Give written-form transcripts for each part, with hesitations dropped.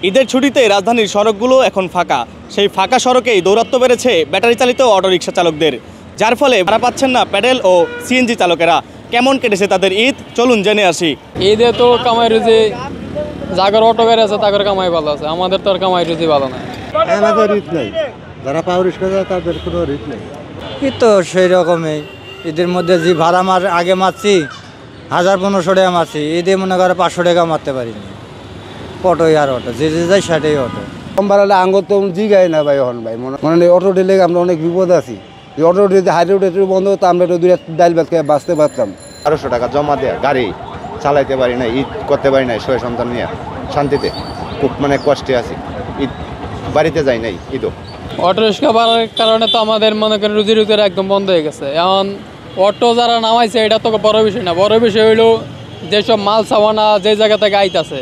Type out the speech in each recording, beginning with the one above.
ঈদের ছুটিতে রাজধানীর সড়কগুলো এখন ফাঁকা। সেই ফাঁকা সড়কেই দৌরাত্ম্য বেড়েছে ব্যাটারি চালিত অটোরিকশা চালকদের, যার ফলে ভাড়া পাচ্ছেন না প্যাডেল ও সিএনজি চালকেরা। কেমন কেটেছে তাদের ঈদ, চলুন জেনে আসি। ঈদে তো কামাই রুজি যাগর অটো গাড়ি আছে তাদের কামাই ভালো আছে, আমাদের তো আর কামাই রুজি ভালো না। আমাদের ঈদ নেই, যারা পাওয়ার রিক্সা যায় তাদের কোনো ঈদ নেই। ঈদ তো সেই রকমই, ঈদের মধ্যে যে ভাড়া আগে মারছি 1000-1500 টাকা মারছি, ঈদে মনে করে 500 টাকা মারতে পারিনি। অটোই আর অটো, যে যাই সেটাই অটো। কম বাড়ালে আঙ্গর তো জিগাই না ভাই, এখন ভাই মনে অটো দিলে আমরা অনেক বিপদ আছি। অটো দিতে হাইরোড বন্ধ হতো, আমরা তো ডাইল ভাত খেয়ে বাঁচতে পারতাম। 1200 টাকা জমা দেয়া গাড়ি চালাইতে পারি না, ঈদ করতে পারি না, ছয় সন্তান নিয়ে শান্তিতে খুব কষ্টে আছি। ঈদ বাড়িতে যাই নাই ঈদও। অটো রিক্সা বাড়ার কারণে তো আমাদের মনে করেন রুজি রুজির একদম বন্ধ হয়ে গেছে। এখন অটো যারা নামাইছে এটা তো বড় বিষয় না, বড় বিষয় হইলো যেসব মাল সামানা যে জায়গা থেকে আইতাছে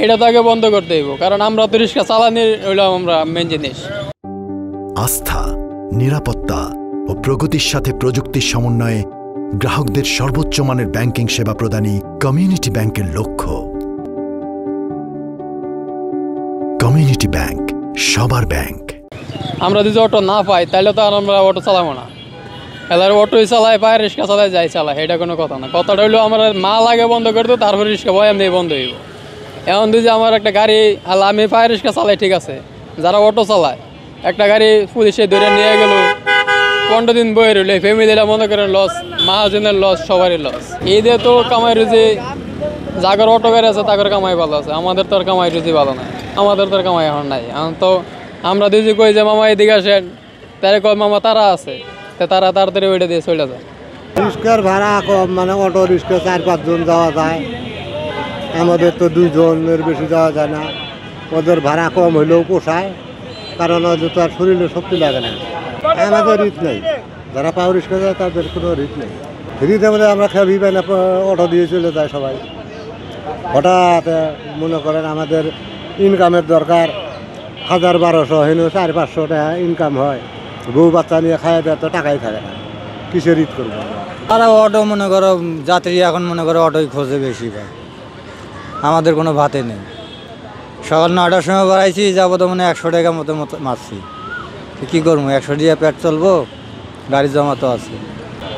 এটা তো আগে বন্ধ করতে হইব, কারণ আমরা তো রিক্সা চালানির হইলো আমরা মেন জিনিস। আস্থা, নিরাপত্তা ও প্রগতির সাথে প্রযুক্তির সমন্বয়ে গ্রাহকদের সর্বোচ্চ মানের ব্যাংকিং সেবা প্রদানই কমিউনিটি ব্যাংকের লক্ষ্য। কমিউনিটি ব্যাংক, সবার ব্যাংক। আমরা যদি অটো না পাই তাহলে তো আর আমরা অটো চালাবো না। এলার অটোই চালায়, পায় রিক্সা চালায়, যাই চালায়, এটা কোনো কথা না। কথাটা হইলো আমরা মাল আগে বন্ধ করতো, তারপরে রিক্সা ভয় এমনি বন্ধ হইব। এখন যদি আমার একটা গাড়ি আমি পায় রিক্সা চালাই, ঠিক আছে, যারা অটো চালায় একটা গাড়ি পুলিশে ধরে নিয়ে গেল, 15 দিন বয়ে রইল, ফ্যামিলিরা মনে করেন লস, মাহাজনের লস, সবারই লস। ঈদে তো কামাই রুজি যাগর অটো গাড়ি আছে তাদের কামাই ভালো আছে, আমাদের তো আর কামাই রুজি ভালো নাই, আমাদের তো আর কামাই এখন নাই। এখন তো আমরা যদি কই যে মামা এদিকে আসেন, তারা কয় মামা তারা আছে, তারা তাড়াতাড়ি ওইটা দিয়ে চলে যায়। রিক্সার ভাড়া কম, অটো রিক্সা 4-5 জন যাওয়া যায়, আমাদের তো 2 জনের বেশি যাওয়া যায় না। ওদের ভাড়া কম হইলেও পোষায়, কারণ ওদের তো আর শরীরে শক্তি লাগে না। আমাদের ঈদ নেই, যারা পাওয়ার রিক্সা যায় তাদের কোনো ঈদ নেই। ঈদে মধ্যে আমরা খেয়ালই পাই না, অটো দিয়ে চলে যায় সবাই। হঠাৎ মনে করেন আমাদের ইনকামের দরকার 1000-1200, হেন 400-500 টাকা ইনকাম হয়, বউ বাচ্চা নিয়ে খাওয়া দেওয়া তো টাকাই থাকে না, কিসের ঈদ করবো? তারা অটো মনে করো যাত্রী এখন মনে করো অটোই খোঁজে বেশি ভাই, আমাদের কোনো ভাতে নেই। সকাল 9টার সময় বাড়াইছি, যাবো তো 100 টাকা মতো মারছি, কী করবো? 100 দিয়ে পেট চলবো, গাড়ি জমা তো আছে।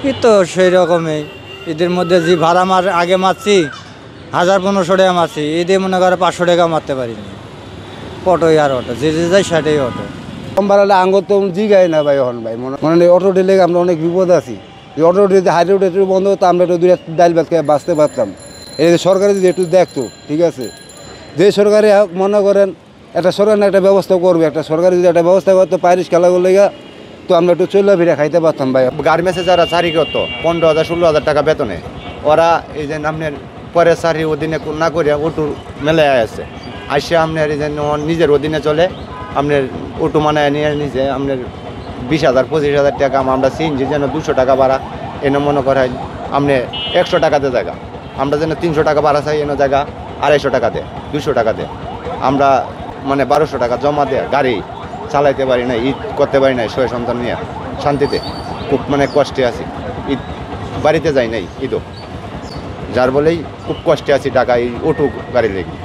ঈদ তো সেই রকমই, ঈদের মধ্যে যে ভাড়া আগে মারছি 1000-1500 টাকা মারছি, ঈদে মনে করো 500 টাকা মারতে পারিনি। অটোই আর অটো, যে যাই সেটাই অটো। কম বাড়ালে আঙ্গর তো জিগাই না ভাই, এখন ভাই মনে অটো দিলে আমরা অনেক বিপদ আছি। অটো দিতে হাইরোড বন্ধ হতো, আমরা তো ডাইল ভাত খেয়ে বাঁচতে পারতাম। এই সরকারি যদি একটু দেখতো, ঠিক আছে, যে সরকারি মনে করেন একটা সরকার একটা ব্যবস্থা করবে, একটা সরকারি যদি একটা ব্যবস্থা করতো পাইরিশ খেলাগুলো তো আমরা একটু চলে ফিরে খাইতে পারতাম ভাই। গার্মেন্টসে যারা চাকরি করতো 15,000-16,000 টাকা বেতনে, ওরা এই যে আপনার পরে চাকরি অধীনে না করে অটো মেলে আসছে, আসে আপনার এই যে নিজের অধীনে চলে, আপনার অটো মানায় নিয়ে নিজে আপনার 20,000-25,000 টাকা। আমরা সিএনজি যেন 200 টাকা ভাড়া, এনে মনে করেন আপনি 100 টাকাতে জায়গা, আমরা যেন 300 টাকা ভাড়া চাই, এনে জায়গা 250 টাকাতে, 200 টাকাতে। আমরা 1200 টাকা জমা দেয়া গাড়ি চালাইতে পারি না, ঈদ করতে পারি না, ছয় সন্তান নিয়ে শান্তিতে খুব কষ্টে আছি। ঈদ বাড়িতে যাই নাই ঈদও, যার বলেই খুব কষ্টে আছি টাকা এই অটো গাড়ি লেগে।